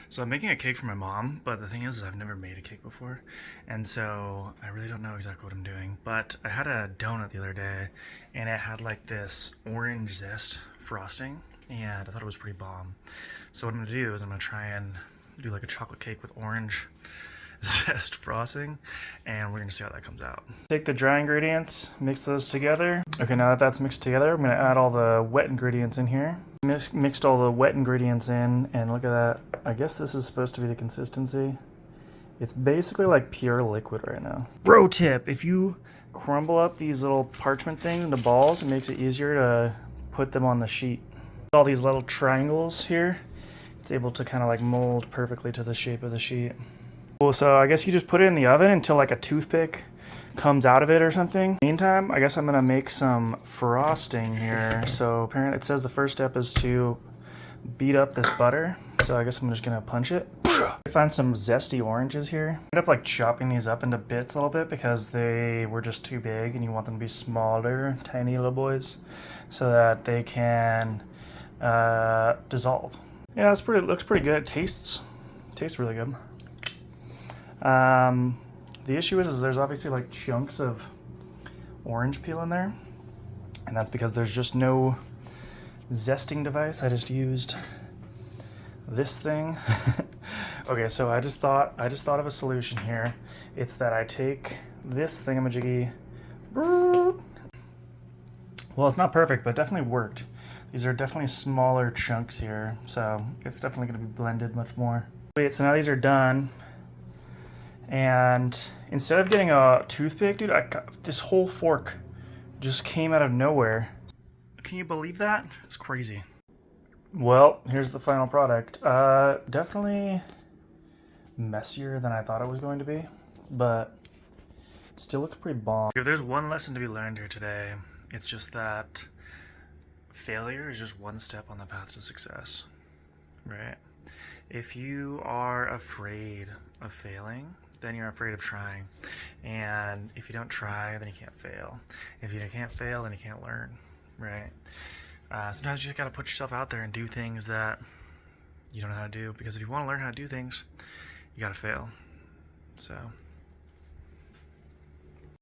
So I'm making a cake for my mom, but the thing is I've never made a cake before, and so I really don't know exactly what I'm doing. But I had a donut the other day, and it had like this orange zest frosting, and I thought it was pretty bomb. So what I'm gonna do is I'm gonna try and do like a chocolate cake with orange zest frosting, and we're gonna see how that comes out. Take the dry ingredients, mix those together. Okay, now that that's mixed together, I'm gonna add all the wet ingredients in here. Mixed all the wet ingredients in, and look at that. I guess this is supposed to be the consistency. It's basically like pure liquid right now. Bro tip, if you crumble up these little parchment things into balls, it makes it easier to put them on the sheet. All these little triangles here, it's able to kind of like mold perfectly to the shape of the sheet. Cool, so I guess you just put it in the oven until like a toothpick comes out of it or something. Meantime, I guess I'm gonna make some frosting here. So apparently it says the first step is to beat up this butter. So I guess I'm just gonna punch it. I found some zesty oranges here. I ended up like chopping these up into bits a little bit because they were just too big and you want them to be smaller, tiny little boys, so that they can dissolve. Yeah, looks pretty good. It tastes really good. The issue is there's obviously like chunks of orange peel in there, and that's because there's just no zesting device. I just used this thing. Okay, so I just thought of a solution here. It's that I take this thingamajiggy. Well, it's not perfect, but it definitely worked. These are definitely smaller chunks here, so it's definitely going to be blended much more. Wait, so now these are done. And instead of getting a toothpick, dude, this whole fork just came out of nowhere. Can you believe that? It's crazy. Well, here's the final product. Definitely messier than I thought it was going to be, but it still looks pretty bomb. If there's one lesson to be learned here today, it's just that failure is just one step on the path to success, right? If you are afraid of failing, then you're afraid of trying. And if you don't try, then you can't fail. If you can't fail, then you can't learn, right? Sometimes you just gotta put yourself out there and do things that you don't know how to do, because if you want to learn how to do things, you gotta fail. So